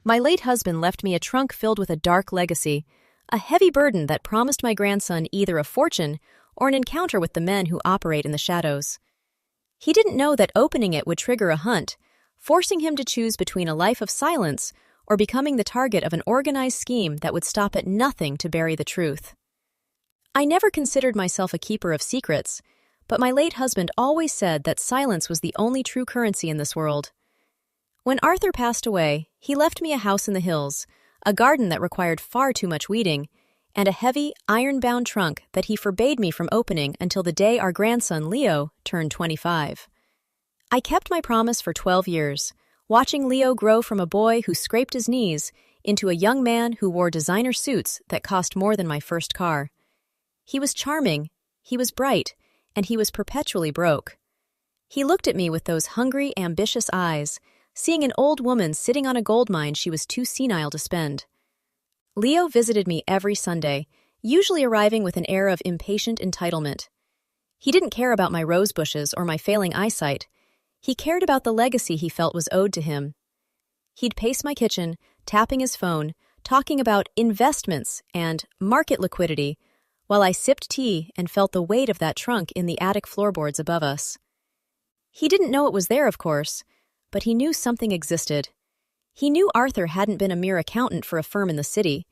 My late husband left me a trunk filled with a dark legacy, a heavy burden that promised my grandson either a fortune or an encounter with the men who operate in the shadows. He didn't know that opening it would trigger a hunt, forcing him to choose between a life of silence or becoming the target of an organized scheme that would stop at nothing to bury the truth. I never considered myself a keeper of secrets, but my late husband always said that silence was the only true currency in this world. When Arthur passed away, he left me a house in the hills, a garden that required far too much weeding, and a heavy, iron-bound trunk that he forbade me from opening until the day our grandson, Leo, turned 25. I kept my promise for 12 years, watching Leo grow from a boy who scraped his knees into a young man who wore designer suits that cost more than my first car. He was charming, he was bright, and he was perpetually broke. He looked at me with those hungry, ambitious eyes, seeing an old woman sitting on a gold mine she was too senile to spend. Leo visited me every Sunday, usually arriving with an air of impatient entitlement. He didn't care about my rose bushes or my failing eyesight. He cared about the legacy he felt was owed to him. He'd pace my kitchen, tapping his phone, talking about investments and market liquidity, while I sipped tea and felt the weight of that trunk in the attic floorboards above us. He didn't know it was there, of course, but he knew something existed. He knew Arthur hadn't been a mere accountant for a firm in the city.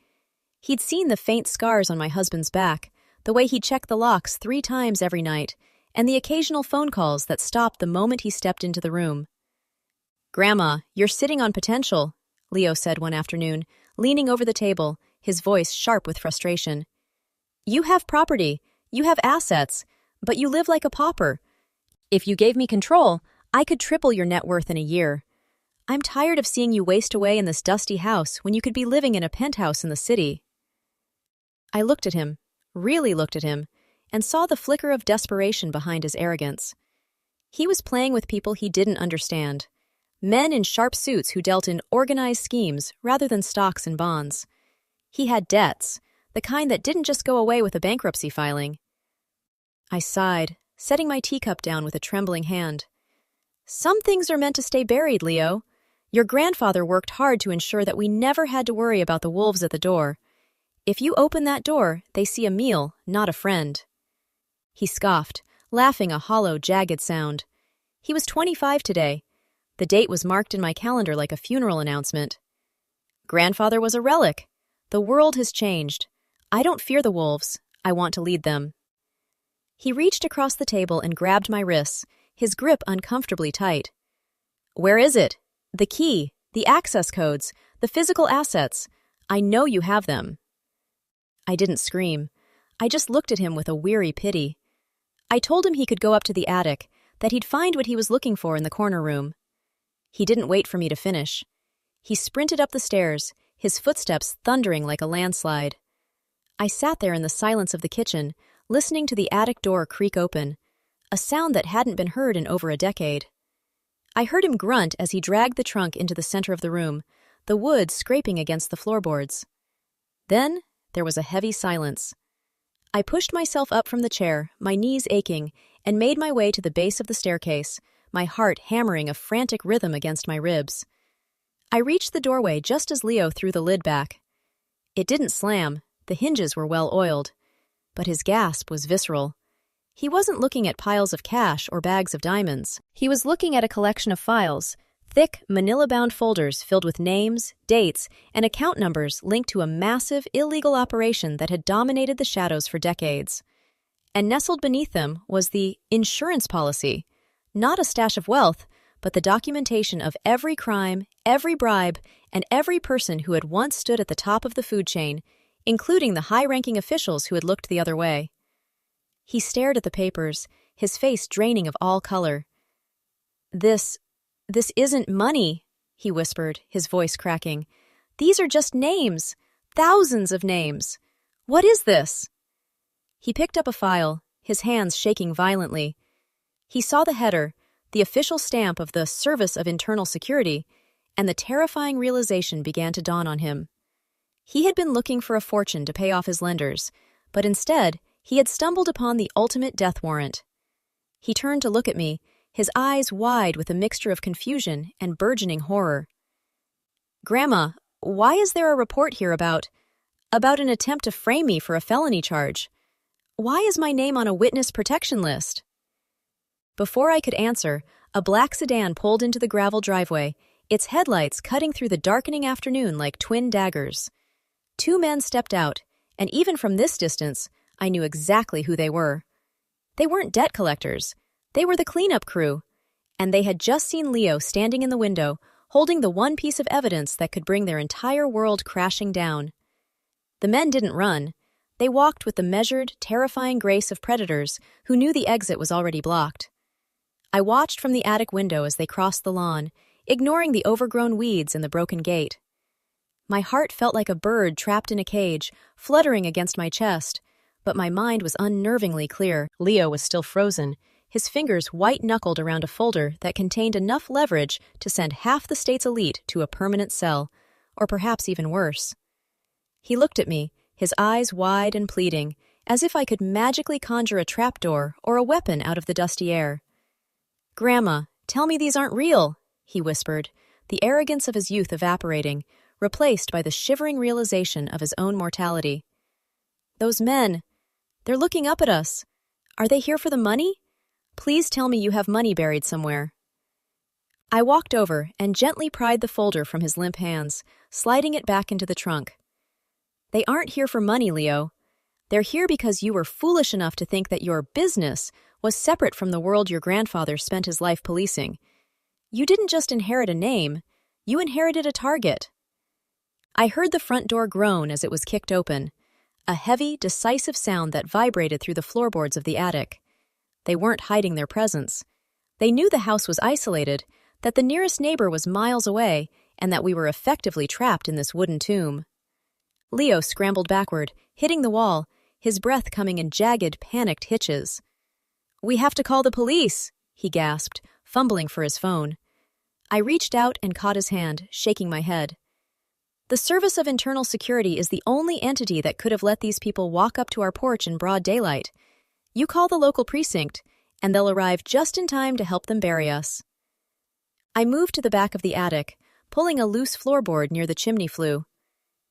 He'd seen the faint scars on my husband's back, the way he checked the locks 3 times every night, and the occasional phone calls that stopped the moment he stepped into the room. "Grandma, you're sitting on potential," Leo said one afternoon, leaning over the table, his voice sharp with frustration. "You have property, you have assets, but you live like a pauper. If you gave me control, I could triple your net worth in a year. I'm tired of seeing you waste away in this dusty house when you could be living in a penthouse in the city." I looked at him, really looked at him, and saw the flicker of desperation behind his arrogance. He was playing with people he didn't understand. Men in sharp suits who dealt in organized schemes rather than stocks and bonds. He had debts, the kind that didn't just go away with a bankruptcy filing. I sighed, setting my teacup down with a trembling hand. "Some things are meant to stay buried, Leo. Your grandfather worked hard to ensure that we never had to worry about the wolves at the door. If you open that door, they see a meal, not a friend." He scoffed, laughing a hollow, jagged sound. He was 25 today. The date was marked in my calendar like a funeral announcement. "Grandfather was a relic. The world has changed. I don't fear the wolves. I want to lead them." He reached across the table and grabbed my wrists, his grip uncomfortably tight. "Where is it? The key, the access codes, the physical assets. I know you have them." I didn't scream. I just looked at him with a weary pity. I told him he could go up to the attic, that he'd find what he was looking for in the corner room. He didn't wait for me to finish. He sprinted up the stairs, his footsteps thundering like a landslide. I sat there in the silence of the kitchen, listening to the attic door creak open, a sound that hadn't been heard in over a decade. I heard him grunt as he dragged the trunk into the center of the room, the wood scraping against the floorboards. Then there was a heavy silence. I pushed myself up from the chair, my knees aching, and made my way to the base of the staircase, my heart hammering a frantic rhythm against my ribs. I reached the doorway just as Leo threw the lid back. It didn't slam, the hinges were well oiled, but his gasp was visceral. He wasn't looking at piles of cash or bags of diamonds. He was looking at a collection of files, thick, manila-bound folders filled with names, dates, and account numbers linked to a massive, illegal operation that had dominated the shadows for decades. And nestled beneath them was the insurance policy, not a stash of wealth, but the documentation of every crime, every bribe, and every person who had once stood at the top of the food chain, including the high-ranking officials who had looked the other way. He stared at the papers, his face draining of all color. This isn't money," he whispered, his voice cracking. "These are just names, thousands of names. What is this?" He picked up a file, his hands shaking violently. He saw the header, the official stamp of the Service of Internal Security, and the terrifying realization began to dawn on him. He had been looking for a fortune to pay off his lenders, but instead, he had stumbled upon the ultimate death warrant. He turned to look at me, his eyes wide with a mixture of confusion and burgeoning horror. "Grandma, Why is there a report here about an attempt to frame me for a felony charge? Why is my name on a witness protection list? Before I could answer, a black sedan pulled into the gravel driveway, its headlights cutting through the darkening afternoon like twin daggers. Two men stepped out, and even from this distance, I knew exactly who they were. They weren't debt collectors. They were the cleanup crew, and they had just seen Leo standing in the window, holding the one piece of evidence that could bring their entire world crashing down. The men didn't run. They walked with the measured, terrifying grace of predators who knew the exit was already blocked. I watched from the attic window as they crossed the lawn, ignoring the overgrown weeds and the broken gate. My heart felt like a bird trapped in a cage, fluttering against my chest, but my mind was unnervingly clear. Leo was still frozen, his fingers white-knuckled around a folder that contained enough leverage to send half the state's elite to a permanent cell, or perhaps even worse. He looked at me, his eyes wide and pleading, as if I could magically conjure a trapdoor or a weapon out of the dusty air. "Grandma, tell me these aren't real," he whispered, the arrogance of his youth evaporating, replaced by the shivering realization of his own mortality. "Those men, they're looking up at us. Are they here for the money? Please tell me you have money buried somewhere." I walked over and gently pried the folder from his limp hands, sliding it back into the trunk. "They aren't here for money, Leo. They're here because you were foolish enough to think that your business was separate from the world your grandfather spent his life policing. You didn't just inherit a name, you inherited a target." I heard the front door groan as it was kicked open, a heavy, decisive sound that vibrated through the floorboards of the attic. They weren't hiding their presence. They knew the house was isolated, that the nearest neighbor was miles away, and that we were effectively trapped in this wooden tomb. Leo scrambled backward, hitting the wall, his breath coming in jagged, panicked hitches. "We have to call the police," he gasped, fumbling for his phone. I reached out and caught his hand, shaking my head. "The Service of Internal Security is the only entity that could have let these people walk up to our porch in broad daylight. You call the local precinct, and they'll arrive just in time to help them bury us." I moved to the back of the attic, pulling a loose floorboard near the chimney flue.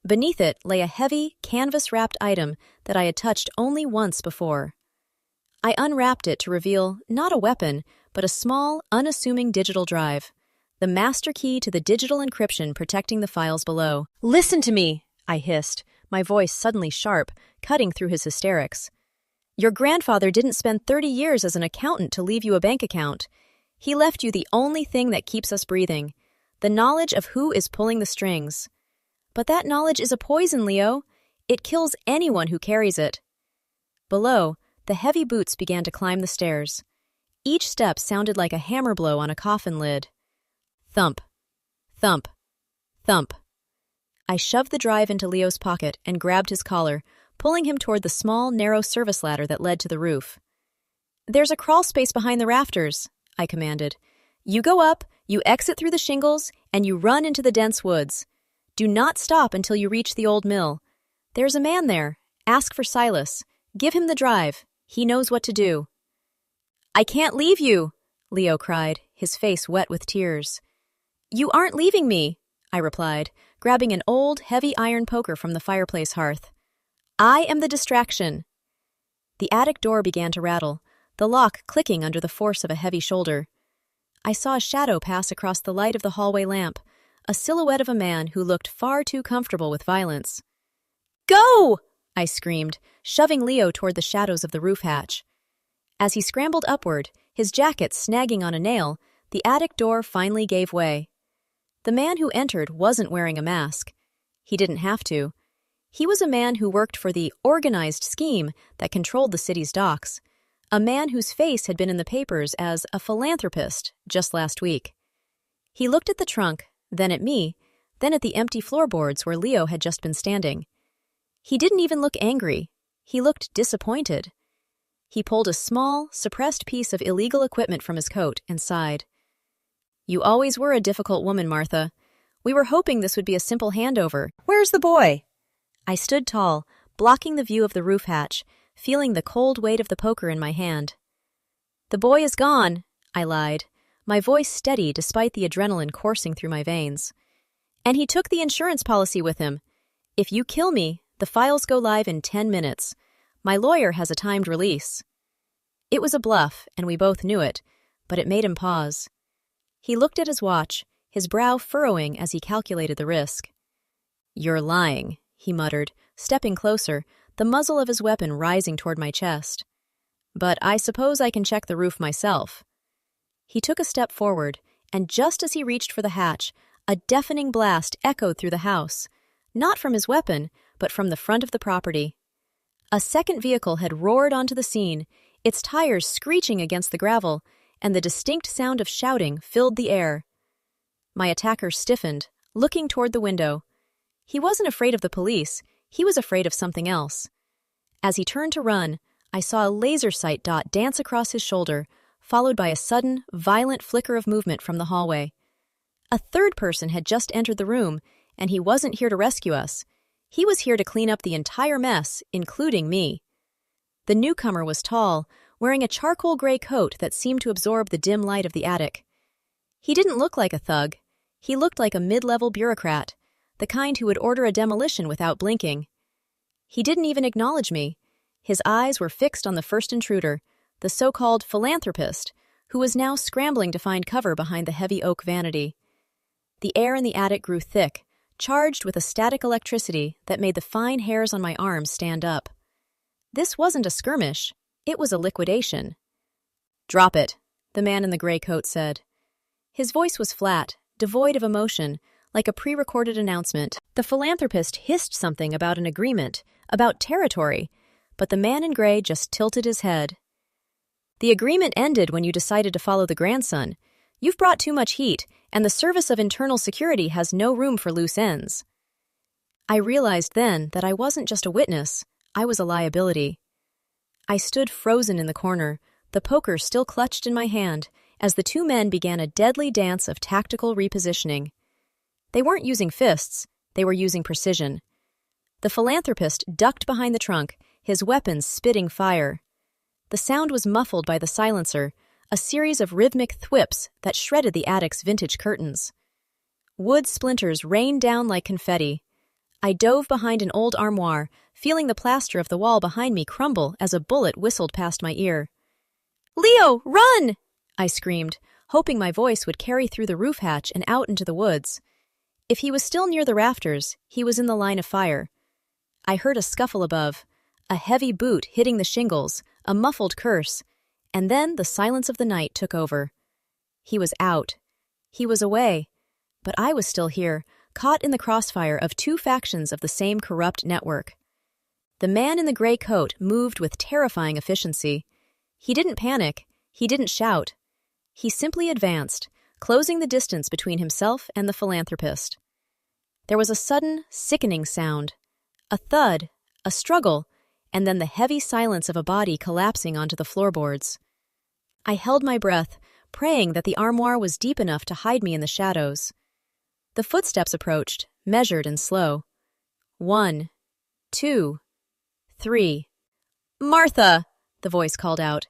Beneath it lay a heavy, canvas-wrapped item that I had touched only once before. I unwrapped it to reveal not a weapon, but a small, unassuming digital drive, the master key to the digital encryption protecting the files below. "Listen to me," I hissed, my voice suddenly sharp, cutting through his hysterics. "Your grandfather didn't spend 30 years as an accountant to leave you a bank account. He left you the only thing that keeps us breathing, the knowledge of who is pulling the strings. But that knowledge is a poison, Leo. It kills anyone who carries it." Below, the heavy boots began to climb the stairs. Each step sounded like a hammer blow on a coffin lid. Thump, thump, thump. I shoved the drive into Leo's pocket and grabbed his collar, pulling him toward the small, narrow service ladder that led to the roof. "There's a crawl space behind the rafters," I commanded. "You go up, you exit through the shingles, and you run into the dense woods. Do not stop until you reach the old mill. There's a man there. Ask for Silas. Give him the drive. He knows what to do." "I can't leave you," Leo cried, his face wet with tears. "You aren't leaving me," I replied, grabbing an old, heavy iron poker from the fireplace hearth. "I am the distraction." The attic door began to rattle, the lock clicking under the force of a heavy shoulder. I saw a shadow pass across the light of the hallway lamp, a silhouette of a man who looked far too comfortable with violence. "Go!" I screamed, shoving Leo toward the shadows of the roof hatch. As he scrambled upward, his jacket snagging on a nail, the attic door finally gave way. The man who entered wasn't wearing a mask. He didn't have to. He was a man who worked for the organized scheme that controlled the city's docks, a man whose face had been in the papers as a philanthropist just last week. He looked at the trunk, then at me, then at the empty floorboards where Leo had just been standing. He didn't even look angry. He looked disappointed. He pulled a small, suppressed piece of illegal equipment from his coat and sighed. "You always were a difficult woman, Martha. We were hoping this would be a simple handover. Where's the boy?" I stood tall, blocking the view of the roof hatch, feeling the cold weight of the poker in my hand. "The boy is gone," I lied, my voice steady despite the adrenaline coursing through my veins. And he took the insurance policy with him. If you kill me, the files go live in 10 minutes. My lawyer has a timed release. It was a bluff, and we both knew it, but it made him pause. He looked at his watch, his brow furrowing as he calculated the risk. "You're lying," he muttered, stepping closer, the muzzle of his weapon rising toward my chest. "But I suppose I can check the roof myself." He took a step forward, and just as he reached for the hatch, a deafening blast echoed through the house, not from his weapon, but from the front of the property. A second vehicle had roared onto the scene, its tires screeching against the gravel, and the distinct sound of shouting filled the air. My attacker stiffened, looking toward the window. He wasn't afraid of the police, he was afraid of something else. As he turned to run, I saw a laser sight dot dance across his shoulder, followed by a sudden, violent flicker of movement from the hallway. A third person had just entered the room, and he wasn't here to rescue us. He was here to clean up the entire mess, including me. The newcomer was tall, wearing a charcoal gray coat that seemed to absorb the dim light of the attic. He didn't look like a thug. He looked like a mid-level bureaucrat, the kind who would order a demolition without blinking. He didn't even acknowledge me. His eyes were fixed on the first intruder, the so-called philanthropist, who was now scrambling to find cover behind the heavy oak vanity. The air in the attic grew thick, charged with a static electricity that made the fine hairs on my arms stand up. This wasn't a skirmish, it was a liquidation. "Drop it," the man in the gray coat said. His voice was flat, devoid of emotion, like a pre-recorded announcement. The philanthropist hissed something about an agreement, about territory, but the man in gray just tilted his head. "The agreement ended when you decided to follow the grandson. You've brought too much heat, and the Service of Internal Security has no room for loose ends." I realized then that I wasn't just a witness, I was a liability. I stood frozen in the corner, the poker still clutched in my hand, as the two men began a deadly dance of tactical repositioning. They weren't using fists, they were using precision. The philanthropist ducked behind the trunk, his weapons spitting fire. The sound was muffled by the silencer, a series of rhythmic thwips that shredded the attic's vintage curtains. Wood splinters rained down like confetti. I dove behind an old armoire, feeling the plaster of the wall behind me crumble as a bullet whistled past my ear. "Leo, run!" I screamed, hoping my voice would carry through the roof hatch and out into the woods. If he was still near the rafters, he was in the line of fire. I heard a scuffle above, a heavy boot hitting the shingles, a muffled curse, and then the silence of the night took over. He was out. He was away. But I was still here, caught in the crossfire of two factions of the same corrupt network. The man in the gray coat moved with terrifying efficiency. He didn't panic. He didn't shout. He simply advanced, closing the distance between himself and the philanthropist. There was a sudden, sickening sound. A thud, a struggle, and then the heavy silence of a body collapsing onto the floorboards. I held my breath, praying that the armoire was deep enough to hide me in the shadows. The footsteps approached, measured and slow. 1, 2, 3. "Martha!" the voice called out.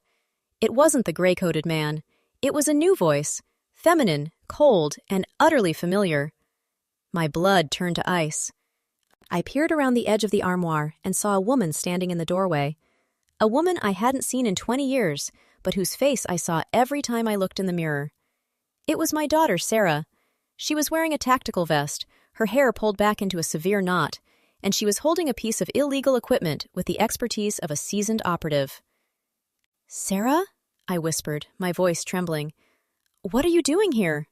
It wasn't the gray-coated man. It was a new voice, feminine, cold, and utterly familiar. My blood turned to ice. I peered around the edge of the armoire and saw a woman standing in the doorway. A woman I hadn't seen in 20 years, but whose face I saw every time I looked in the mirror. It was my daughter, Sarah. She was wearing a tactical vest, her hair pulled back into a severe knot, and she was holding a piece of illegal equipment with the expertise of a seasoned operative. "Sarah?" I whispered, my voice trembling. "What are you doing here?"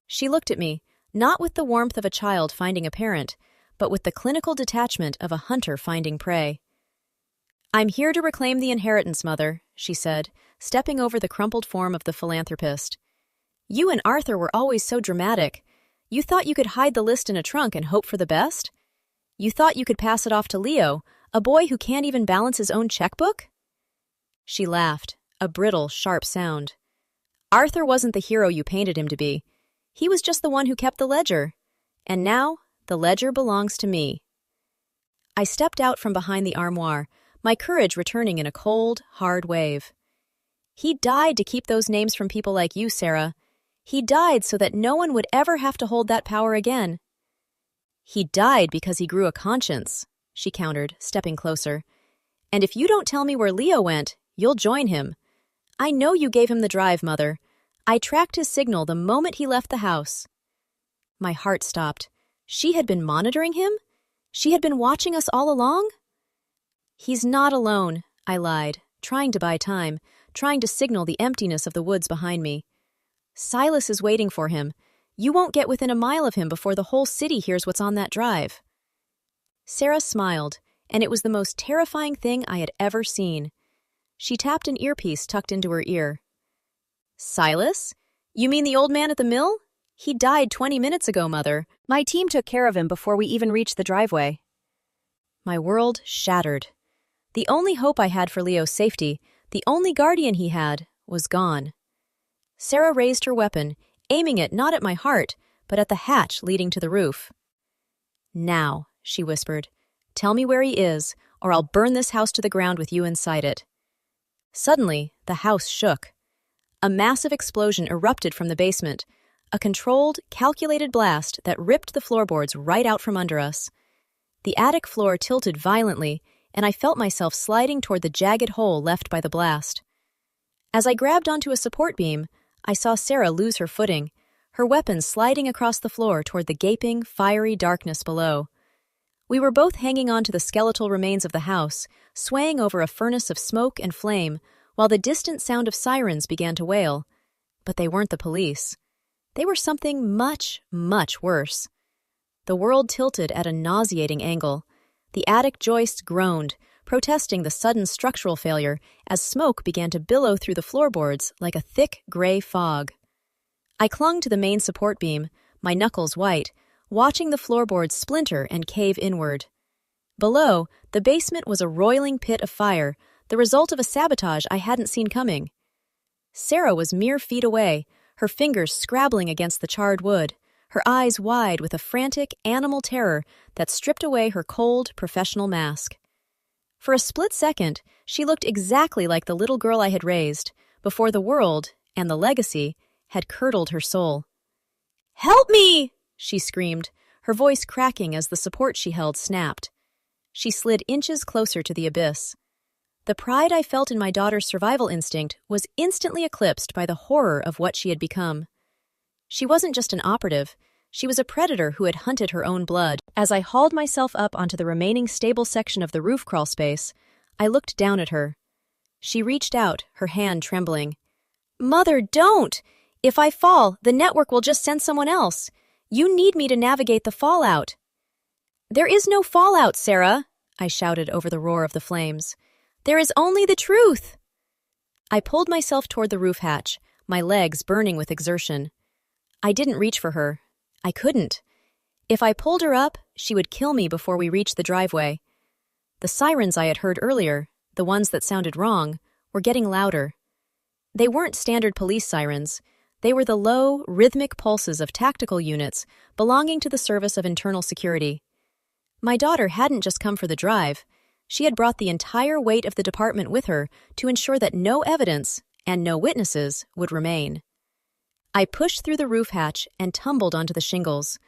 She looked at me, not with the warmth of a child finding a parent, but with the clinical detachment of a hunter finding prey. "I'm here to reclaim the inheritance, Mother," she said, stepping over the crumpled form of the philanthropist. "You and Arthur were always so dramatic. You thought you could hide the list in a trunk and hope for the best? You thought you could pass it off to Leo, a boy who can't even balance his own checkbook?" She laughed, a brittle, sharp sound. "Arthur wasn't the hero you painted him to be. He was just the one who kept the ledger. And now, the ledger belongs to me." I stepped out from behind the armoire, my courage returning in a cold, hard wave. "He died to keep those names from people like you, Sarah. He died so that no one would ever have to hold that power again." He died because he grew a conscience, she countered, stepping closer. And if you don't tell me where Leo went, you'll join him. I know you gave him the drive, Mother. I tracked his signal the moment he left the house. My heart stopped. She had been monitoring him? She had been watching us all along? He's not alone, I lied, trying to buy time, trying to signal the emptiness of the woods behind me. Silas is waiting for him. You won't get within a mile of him before the whole city hears what's on that drive. Sarah smiled, and it was the most terrifying thing I had ever seen. She tapped an earpiece tucked into her ear. Silas? You mean the old man at the mill? He died 20 minutes ago, Mother. My team took care of him before we even reached the driveway. My world shattered. The only hope I had for Leo's safety, the only guardian he had, was gone. Sarah raised her weapon, aiming it not at my heart, but at the hatch leading to the roof. Now, she whispered, tell me where he is, or I'll burn this house to the ground with you inside it. Suddenly, the house shook. A massive explosion erupted from the basement, a controlled, calculated blast that ripped the floorboards right out from under us. The attic floor tilted violently, and I felt myself sliding toward the jagged hole left by the blast. As I grabbed onto a support beam, I saw Sarah lose her footing, her weapon sliding across the floor toward the gaping, fiery darkness below. We were both hanging on to the skeletal remains of the house, swaying over a furnace of smoke and flame, while the distant sound of sirens began to wail. But they weren't the police. They were something much, much worse. The world tilted at a nauseating angle. The attic joists groaned, protesting the sudden structural failure as smoke began to billow through the floorboards like a thick gray fog. I clung to the main support beam, my knuckles white, watching the floorboards splinter and cave inward. Below, the basement was a roiling pit of fire, the result of a sabotage I hadn't seen coming. Sarah was mere feet away, her fingers scrabbling against the charred wood, her eyes wide with a frantic, animal terror that stripped away her cold, professional mask. For a split second, she looked exactly like the little girl I had raised, before the world, and the legacy, had curdled her soul. "Help me!" she screamed, her voice cracking as the support she held snapped. She slid inches closer to the abyss. The pride I felt in my daughter's survival instinct was instantly eclipsed by the horror of what she had become. She wasn't just an operative, she was a predator who had hunted her own blood. As I hauled myself up onto the remaining stable section of the roof crawl space, I looked down at her. She reached out, her hand trembling. "Mother, don't! If I fall, the network will just send someone else. You need me to navigate the fallout." "There is no fallout, Sarah," I shouted over the roar of the flames. "There is only the truth." I pulled myself toward the roof hatch, my legs burning with exertion. I didn't reach for her. I couldn't. If I pulled her up, she would kill me before we reached the driveway. The sirens I had heard earlier, the ones that sounded wrong, were getting louder. They weren't standard police sirens. They were the low, rhythmic pulses of tactical units belonging to the Service of Internal Security. My daughter hadn't just come for the drive. She had brought the entire weight of the department with her to ensure that no evidence, and no witnesses, would remain. I pushed through the roof hatch and tumbled onto the shingles.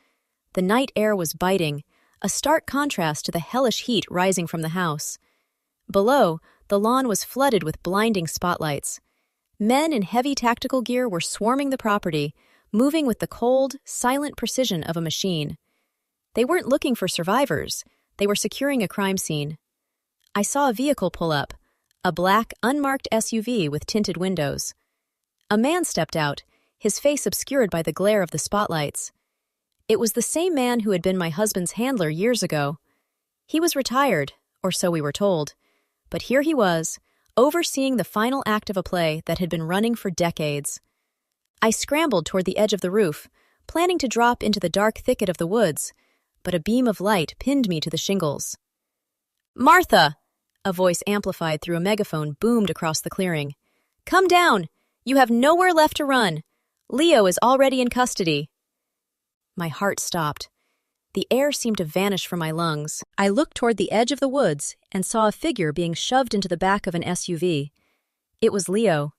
The night air was biting, a stark contrast to the hellish heat rising from the house. Below, the lawn was flooded with blinding spotlights. Men in heavy tactical gear were swarming the property, moving with the cold, silent precision of a machine. They weren't looking for survivors. They were securing a crime scene. I saw a vehicle pull up, a black, unmarked SUV with tinted windows. A man stepped out, his face obscured by the glare of the spotlights. It was the same man who had been my husband's handler years ago. He was retired, or so we were told, but here he was, overseeing the final act of a play that had been running for decades. I scrambled toward the edge of the roof, planning to drop into the dark thicket of the woods, but a beam of light pinned me to the shingles. "Martha!" A voice amplified through a megaphone boomed across the clearing. "Come down! You have nowhere left to run. Leo is already in custody." My heart stopped. The air seemed to vanish from my lungs. I looked toward the edge of the woods and saw a figure being shoved into the back of an SUV. It was Leo.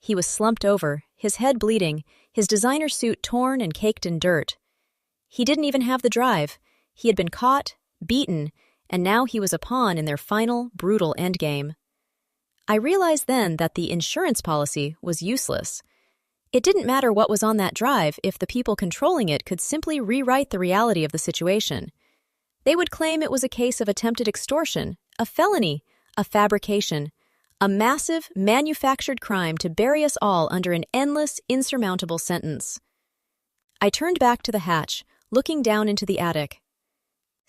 He was slumped over, his head bleeding, his designer suit torn and caked in dirt. He didn't even have the drive. He had been caught, beaten, and now he was a pawn in their final, brutal endgame. I realized then that the insurance policy was useless. It didn't matter what was on that drive if the people controlling it could simply rewrite the reality of the situation. They would claim it was a case of attempted extortion, a felony, a fabrication, a massive, manufactured crime to bury us all under an endless, insurmountable sentence. I turned back to the hatch, looking down into the attic.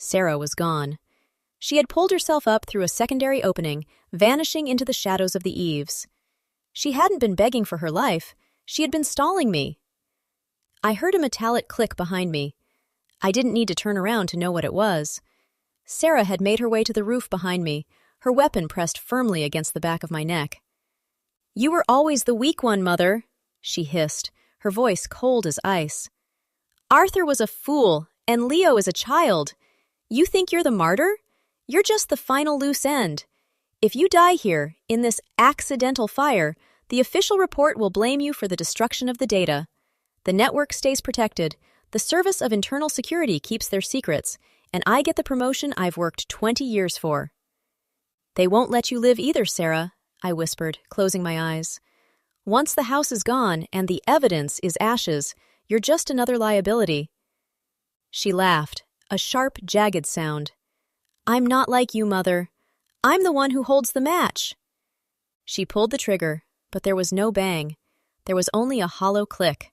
Sarah was gone. She had pulled herself up through a secondary opening, vanishing into the shadows of the eaves. She hadn't been begging for her life. She had been stalling me. I heard a metallic click behind me. I didn't need to turn around to know what it was. Sarah had made her way to the roof behind me, her weapon pressed firmly against the back of my neck. "You were always the weak one, Mother," she hissed, her voice cold as ice. "Arthur was a fool, and Leo is a child. You think you're the martyr? You're just the final loose end. If you die here, in this accidental fire, the official report will blame you for the destruction of the data. The network stays protected, the Service of Internal Security keeps their secrets, and I get the promotion I've worked 20 years for." "They won't let you live either, Sarah," I whispered, closing my eyes. "Once the house is gone and the evidence is ashes, you're just another liability." She laughed, a sharp, jagged sound. "I'm not like you, Mother. I'm the one who holds the match." She pulled the trigger, but there was no bang. There was only a hollow click.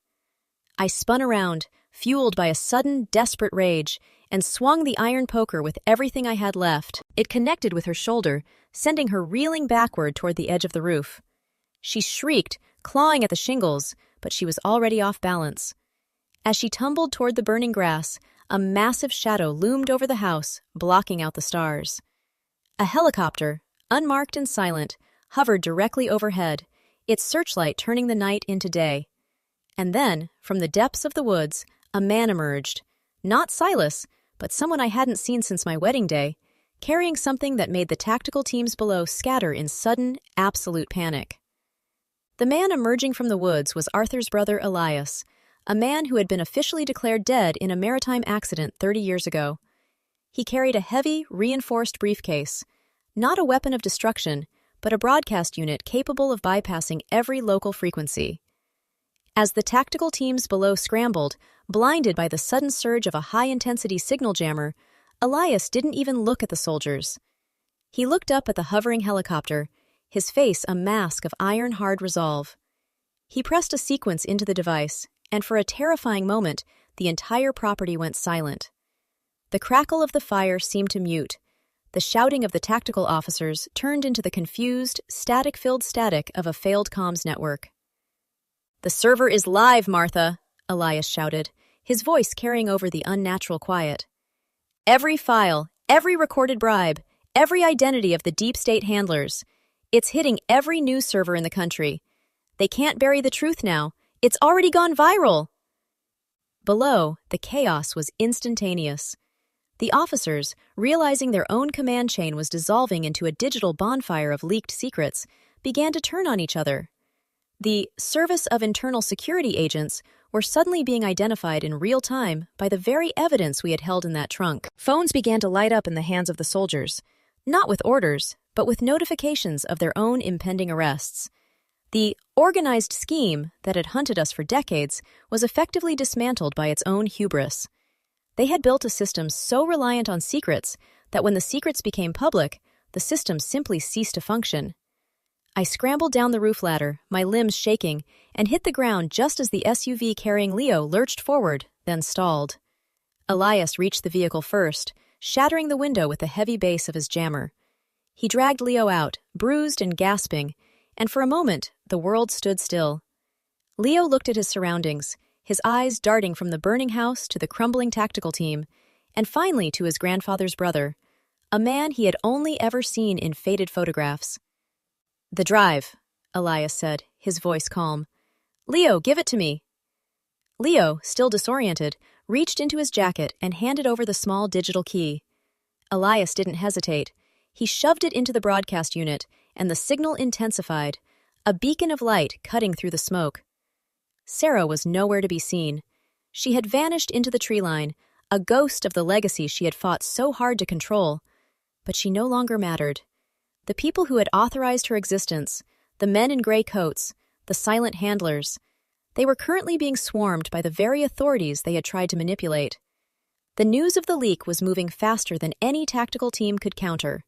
I spun around, fueled by a sudden, desperate rage, and swung the iron poker with everything I had left. It connected with her shoulder, sending her reeling backward toward the edge of the roof. She shrieked, clawing at the shingles, but she was already off balance. As she tumbled toward the burning grass, a massive shadow loomed over the house, blocking out the stars. A helicopter, unmarked and silent, hovered directly overhead, its searchlight turning the night into day. And then, from the depths of the woods, a man emerged. Not Silas, but someone I hadn't seen since my wedding day, carrying something that made the tactical teams below scatter in sudden, absolute panic. The man emerging from the woods was Arthur's brother Elias, a man who had been officially declared dead in a maritime accident 30 years ago. He carried a heavy, reinforced briefcase, not a weapon of destruction, but a broadcast unit capable of bypassing every local frequency. As the tactical teams below scrambled, blinded by the sudden surge of a high-intensity signal jammer, Elias didn't even look at the soldiers. He looked up at the hovering helicopter, his face a mask of iron-hard resolve. He pressed a sequence into the device, and for a terrifying moment, the entire property went silent. The crackle of the fire seemed to mute. The shouting of the tactical officers turned into the confused, static-filled static of a failed comms network. "The server is live, Martha," Elias shouted, his voice carrying over the unnatural quiet. "Every file, every recorded bribe, every identity of the deep state handlers. It's hitting every news server in the country. They can't bury the truth now. It's already gone viral." Below, the chaos was instantaneous. The officers, realizing their own command chain was dissolving into a digital bonfire of leaked secrets, began to turn on each other. The Service of Internal Security agents were suddenly being identified in real time by the very evidence we had held in that trunk. Phones began to light up in the hands of the soldiers, not with orders, but with notifications of their own impending arrests. The organized scheme that had hunted us for decades was effectively dismantled by its own hubris. They had built a system so reliant on secrets that when the secrets became public, the system simply ceased to function. I scrambled down the roof ladder, my limbs shaking, and hit the ground just as the SUV carrying Leo lurched forward, then stalled. Elias reached the vehicle first, shattering the window with the heavy base of his jammer. He dragged Leo out, bruised and gasping, and for a moment, the world stood still. Leo looked at his surroundings, his eyes darting from the burning house to the crumbling tactical team, and finally to his grandfather's brother, a man he had only ever seen in faded photographs. "The drive," Elias said, his voice calm. "Leo, give it to me." Leo, still disoriented, reached into his jacket and handed over the small digital key. Elias didn't hesitate. He shoved it into the broadcast unit, and the signal intensified, a beacon of light cutting through the smoke. Sarah was nowhere to be seen. She had vanished into the tree line, a ghost of the legacy she had fought so hard to control. But she no longer mattered. The people who had authorized her existence, the men in gray coats, the silent handlers, they were currently being swarmed by the very authorities they had tried to manipulate. The news of the leak was moving faster than any tactical team could counter.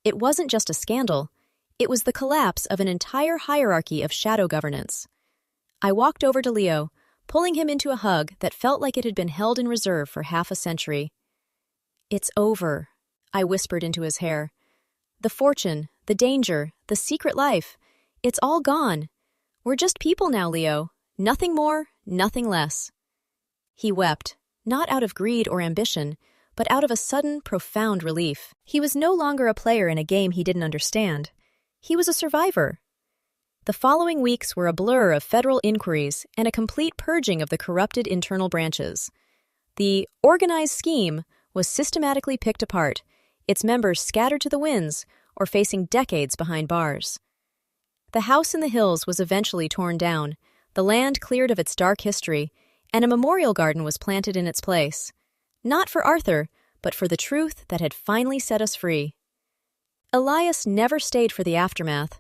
It wasn't just a scandal, it was the collapse of an entire hierarchy of shadow governance. I walked over to Leo, pulling him into a hug that felt like it had been held in reserve for half a century. "It's over," I whispered into his hair. "The fortune, the danger, the secret life, it's all gone. We're just people now, Leo. Nothing more, nothing less." He wept, not out of greed or ambition, but out of a sudden, profound relief. He was no longer a player in a game he didn't understand. He was a survivor. The following weeks were a blur of federal inquiries and a complete purging of the corrupted internal branches. The organized scheme was systematically picked apart, its members scattered to the winds or facing decades behind bars. The house in the hills was eventually torn down, the land cleared of its dark history, and a memorial garden was planted in its place. Not for Arthur, but for the truth that had finally set us free. Elias never stayed for the aftermath.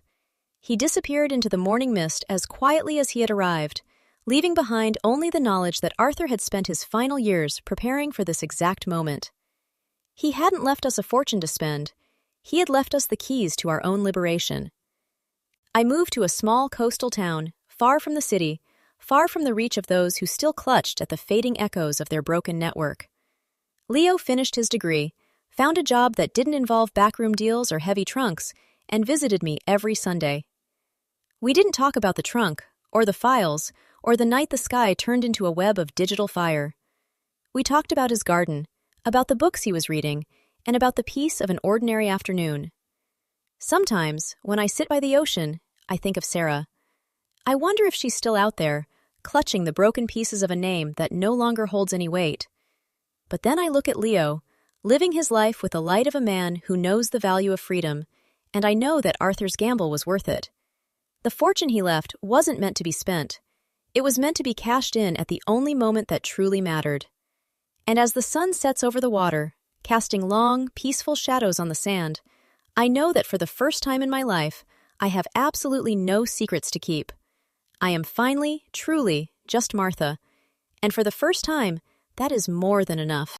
He disappeared into the morning mist as quietly as he had arrived, leaving behind only the knowledge that Arthur had spent his final years preparing for this exact moment. He hadn't left us a fortune to spend. He had left us the keys to our own liberation. I moved to a small coastal town, far from the city, far from the reach of those who still clutched at the fading echoes of their broken network. Leo finished his degree, found a job that didn't involve backroom deals or heavy trunks, and visited me every Sunday. We didn't talk about the trunk, or the files, or the night the sky turned into a web of digital fire. We talked about his garden, about the books he was reading, and about the peace of an ordinary afternoon. Sometimes, when I sit by the ocean, I think of Sarah. I wonder if she's still out there, clutching the broken pieces of a name that no longer holds any weight. But then I look at Leo, living his life with the light of a man who knows the value of freedom, and I know that Arthur's gamble was worth it. The fortune he left wasn't meant to be spent. It was meant to be cashed in at the only moment that truly mattered. And as the sun sets over the water, casting long, peaceful shadows on the sand, I know that for the first time in my life, I have absolutely no secrets to keep. I am finally, truly, just Martha. And for the first time, that is more than enough.